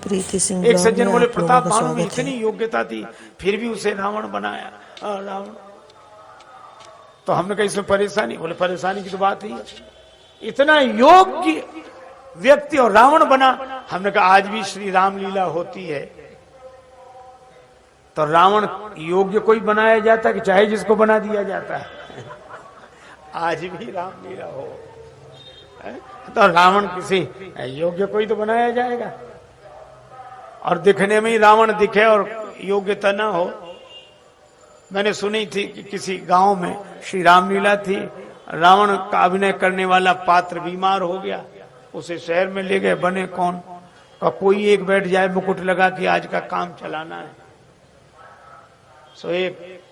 प्रीति सिंह एक सज्जन बोले आप लोगों प्रताप का भानु में स्वागत है। इतनी योग्यता थी फिर भी उसे रावण बनाया। रावण तो हमने कहा इसमें परेशानी, बोले परेशानी की तो बात ही है, इतना योग्य व्यक्ति और रावण बना। हमने कहा आज भी श्री रामलीला होती है तो रावण योग्य कोई बनाया जाता कि चाहे जिसको बना दिया जाता है? आज भी रामलीला हो तो रावण किसी योग्य कोई तो बनाया जाएगा, और दिखने में ही रावण दिखे और योग्यता ना हो। मैंने सुनी थी कि किसी गांव में श्री रामलीला थी, रावण का अभिनय करने वाला पात्र बीमार हो गया, उसे शहर में ले गए। बने कौन का कोई एक बैठ जाए मुकुट लगा कि आज का काम चलाना है। सो एक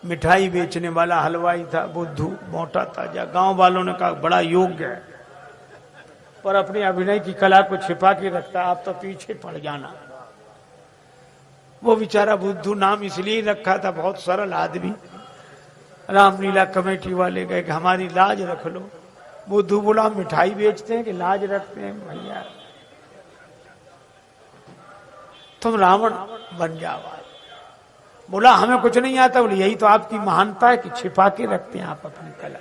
मिठाई बेचने वाला हलवाई था, बुद्धू, मोटा ताजा। गांव वालों ने कहा बड़ा योग्य है पर अपनी अभिनय की कला को छिपा के रखता, आप तो पीछे पड़ जाना। वो बेचारा बुद्धू नाम इसलिए रखा था, बहुत सरल आदमी। रामलीला कमेटी वाले गए कि हमारी लाज रख लो। बुद्धू बोला मिठाई बेचते हैं कि लाज रखते हैं? भैया तुम रावण बन जाओ। बोला हमें कुछ नहीं आता। बोले यही तो आपकी महानता है कि छिपा के रखते हैं आप अपनी कला।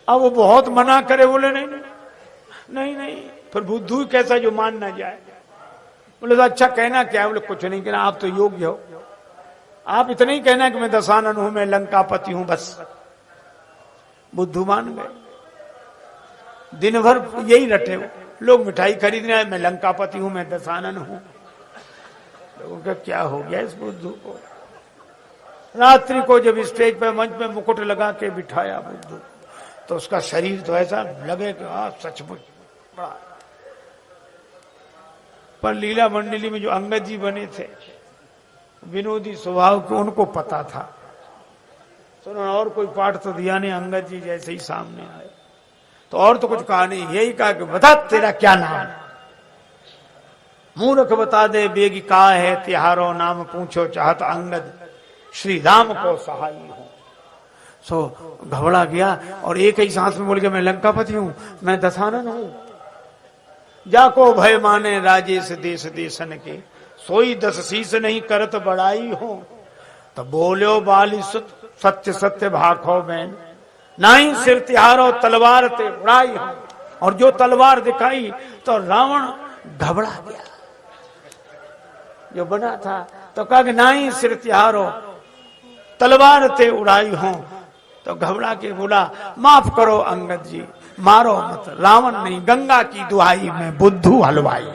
अब वो बहुत मना करे, बोले नहीं नहीं नहीं नहीं। फिर बुद्धू कैसा जो मान ना जाए। बोले तो अच्छा कहना क्या है? बोले कुछ नहीं कहना, आप तो योग्य हो, आप इतना ही कहना कि मैं दशानन हूं, मैं लंकापति हूं, बस। बुद्धू मान गए। दिन भर यही रटे हो, लोग मिठाई खरीदने आए, मैं लंकापति हूं, मैं दशानन हूं। लोगों का क्या हो गया इस बुद्धू को? रात्रि को जब स्टेज पर मंच में मुकुट लगा के बिठाया बुद्धू, तो उसका शरीर तो ऐसा लगे कि सचमुच बड़ा। पर लीला मंडली में जो अंगद जी बने थे, विनोदी स्वभाव के, उनको पता था तो उन्होंने और कोई पाठ तो दिया नहीं। अंगद जी जैसे ही सामने आए तो और तो कुछ कहा नहीं, यही कहा कि बता तेरा क्या नाम? मूर्ख बता दे बेगी का है तिहारो नाम, पूछो चाहत अंगद श्री राम को सहाई हो। सो घबरा गया और एक ही सांस में बोल गया मैं लंकापति हूं, मैं दशानन हूं। जाको भय माने राजेश देश देशन के, सोई दस शीस नहीं करत बड़ाई हो। तो बोलो बाली सुत सत्य सत्य भाखो बैन, नाही सिर तिहारो तलवार ते उड़ाई हो। और जो तलवार दिखाई तो रावण घबरा गया जो बना था, तो कहा कि नाही सिर तिहारो तलवार ते उड़ाई हो। तो घबरा के बोला माफ करो अंगद जी, मारो मत, रावण नहीं गंगा की दुहाई में बुद्धू हलवाई।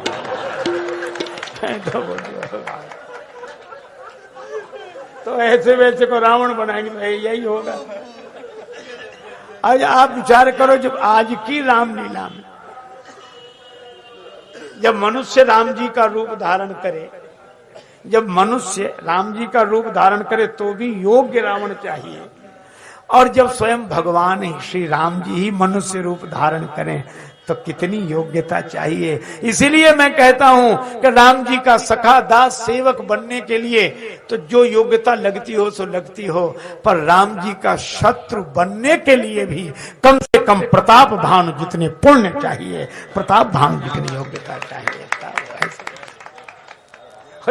तो ऐसे वैसे को रावण बनाएंगे, यही होगा। आज आप विचार करो, जब आज की रामलीला में जब मनुष्य राम जी का रूप धारण करे, जब मनुष्य राम जी का रूप धारण करे तो भी योग्य रावण चाहिए, और जब स्वयं भगवान ही श्री राम जी ही मनुष्य रूप धारण करें तो कितनी योग्यता चाहिए। इसीलिए मैं कहता हूं कि राम जी का सखा दास सेवक बनने के लिए तो जो योग्यता लगती हो सो लगती हो, पर राम जी का शत्रु बनने के लिए भी कम से कम प्रताप भानु जितने पुण्य चाहिए, प्रताप भानु जितनी योग्यता चाहिए।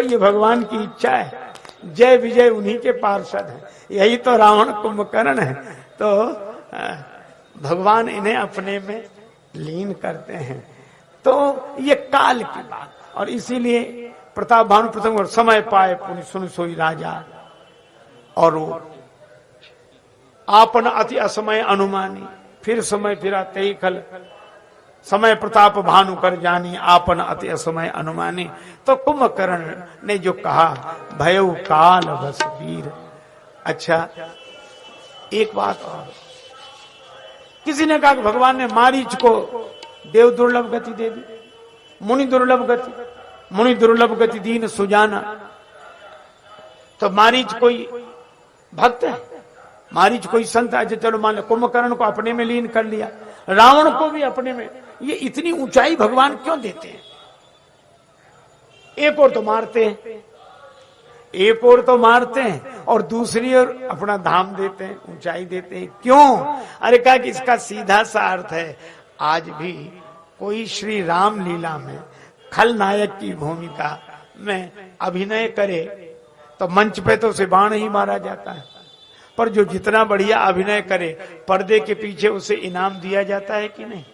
ये भगवान की इच्छा है, जय विजय उन्हीं के पार्षद हैं। यही तो रावण कुंभकर्ण है, तो भगवान इन्हें अपने में लीन करते हैं। तो ये काल की बात, और इसीलिए प्रताप भानु प्रथम और समय पाए पुनि सुन सोई राजा, और वो आपन अति असमय अनुमानी, फिर समय फिरा तेई खल, समय प्रताप भानु कर जानी, आपन अति असमय अनुमानी। तो कुंभकर्ण ने जो कहा भयउ काल बस वीर। अच्छा एक बात और, किसी ने कहा कि भगवान ने मारीच को देव दुर्लभ गति दे दी, मुनि दुर्लभ गति, मुनि दुर्लभ गति दीन सुजाना। तो मारीच कोई भक्त है, मारीच कोई संत है? चलो मान लो कुंभकर्ण को अपने में लीन कर लिया, रावण को भी अपने में। ये इतनी ऊंचाई भगवान क्यों देते हैं? एक और तो मारते हैं, एक और तो मारते हैं और दूसरी ओर अपना धाम देते हैं, ऊंचाई देते हैं। क्यों? अरे कहा कि इसका सीधा सा अर्थ है, आज भी कोई श्री राम लीला में खलनायक की भूमिका में अभिनय करे तो मंच पे तो उसे बाण ही मारा जाता है, पर जो जितना बढ़िया अभिनय करे पर्दे के पीछे उसे इनाम दिया जाता है कि नहीं?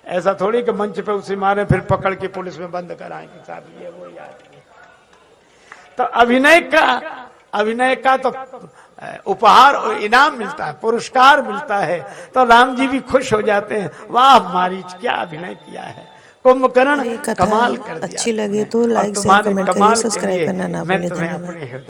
ऐसा थोड़ी कि मंच पे उसे मारे फिर पकड़ के पुलिस में बंद कराएंगे, साहब ये वो याद नहीं। तो अभिनय का तो उपहार और इनाम मिलता है, पुरस्कार मिलता है। तो राम जी भी खुश हो जाते हैं, वाह मारीच क्या अभिनय किया है, कुंभकर्ण कमाल कर दिया। अच्छी लगे तो लाइक शेयर कमेंट करिए, सब्सक्राइब करना ना भूलें। धन्यवाद।